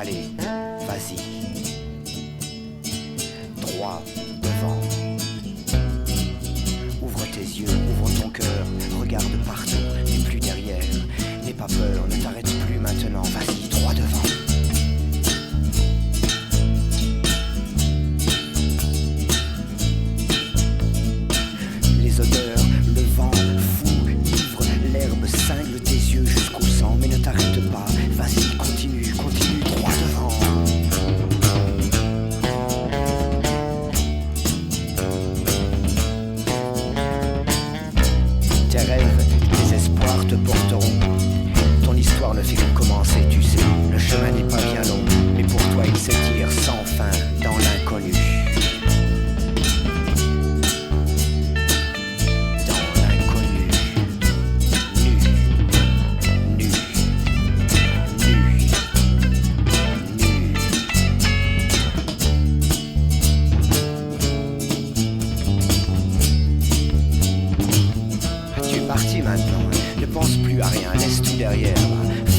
Allez, vas-y. Droit devant. Ouvre tes yeux, ouvre ton cœur, regarde partout, n'aie plus derrière. N'aie pas peur, ne t'arrête plus maintenant, vas-y, droit devant. Les odeurs, le vent, fou, ivre, l'herbe cingle tes yeux jusqu'au sang, mais ne t'arrête pas, vas-y, continue, continue, droit devant. Tes rêves, tes espoirs te porteront. Ton histoire ne fait que commencer, tu sais. Le chemin n'est pas bien long, mais pour toi il s'étire sans fin dans l'inconnu. Dans l'inconnu. Nu, nu, nu, nu. Tu es parti maintenant, ne pense plus à rien, laisse tout derrière.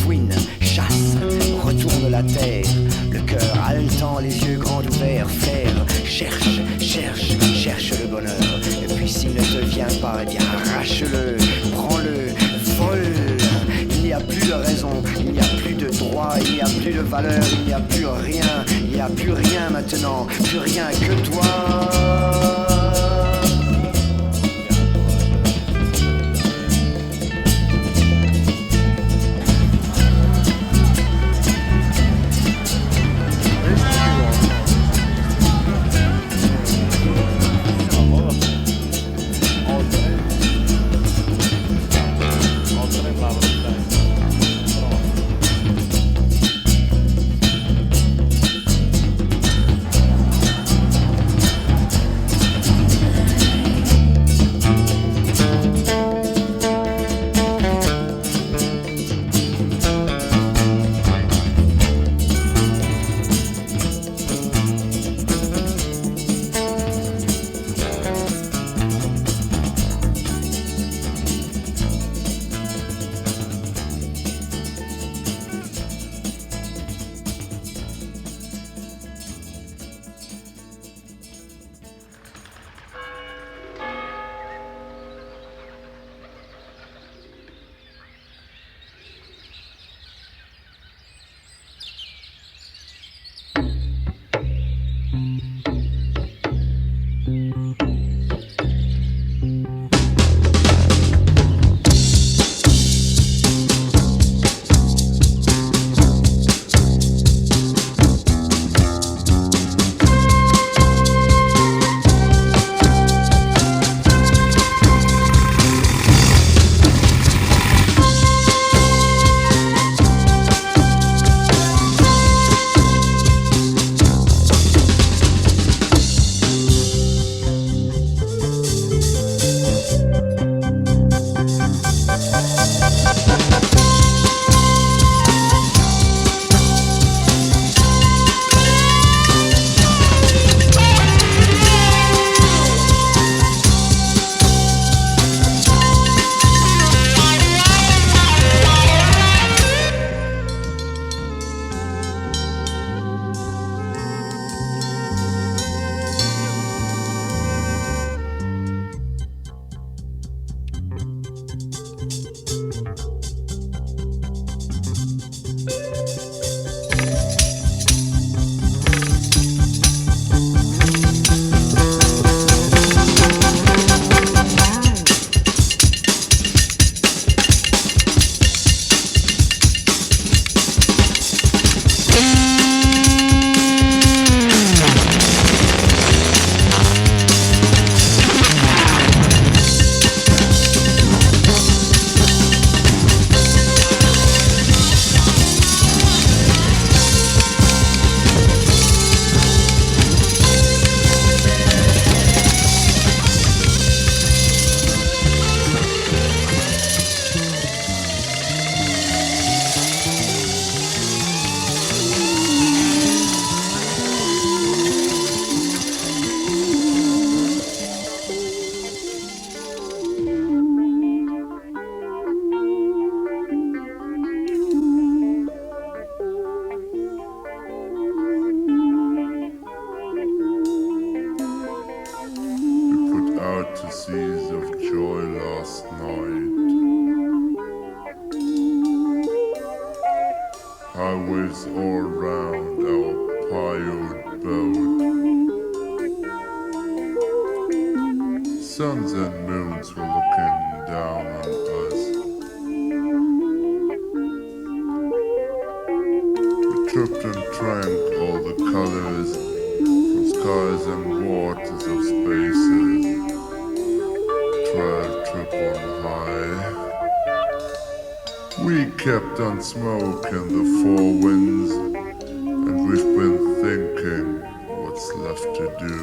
Fouine, chasse, retourne la terre, le cœur haletant, les yeux grands ouverts, faire, cherche, cherche, cherche le bonheur. Et puis s'il ne te vient pas, eh bien arrache-le, prends-le, vole. Il n'y a plus de raison, il n'y a plus de droit, il n'y a plus de valeur, il n'y a plus rien, il n'y a plus rien maintenant, plus rien que toi. us all round our piled boat. Suns and moons were looking down on us. We tripped and drank all the colors from skies and waters of spaces. Trip on high. We kept on smoking the four winds, and we've been thinking what's left to do.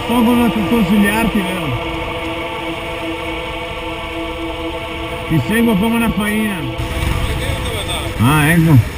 So cosa consigliarti, vero? Ti seguo come una faina. Ah, ecco.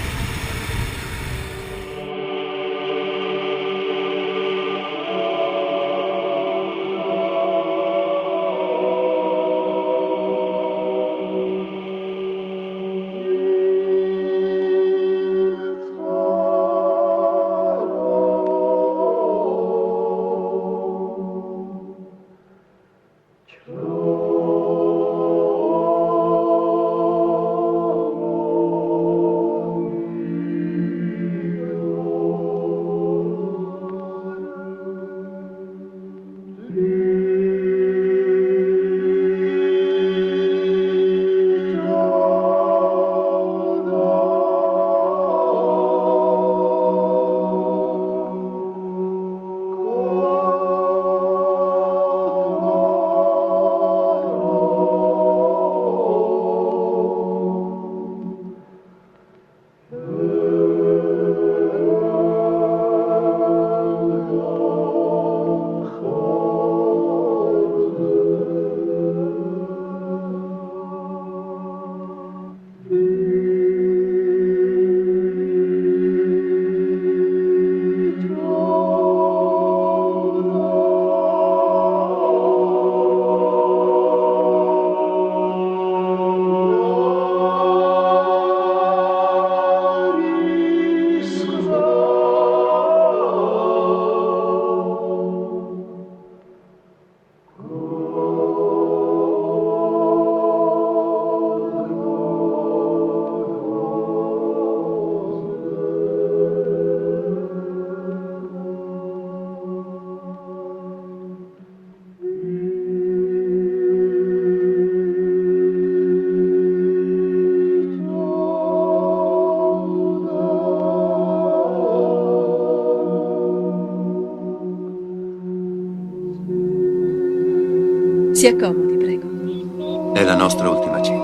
Si accomodi, prego. È la nostra ultima cena.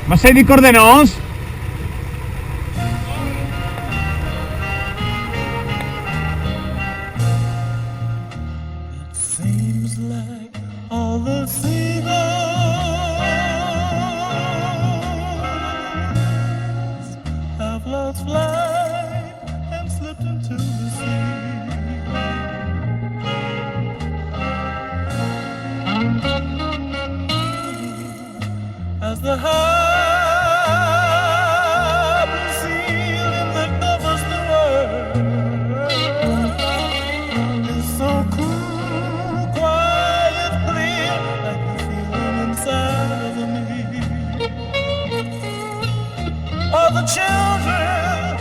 Ma sei di Cordenons? Seems like all the seagulls have lost flight and slipped into the sea. As the harbor ceiling that covers the world is so cool, quiet, clear, like the feeling inside of me. All the children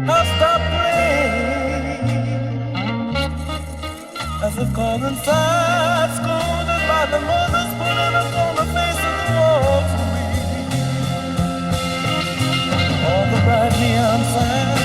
have stopped playing as if called inside, scolded by the mothers, putting us on the face of the wall for me. All the bright neon signs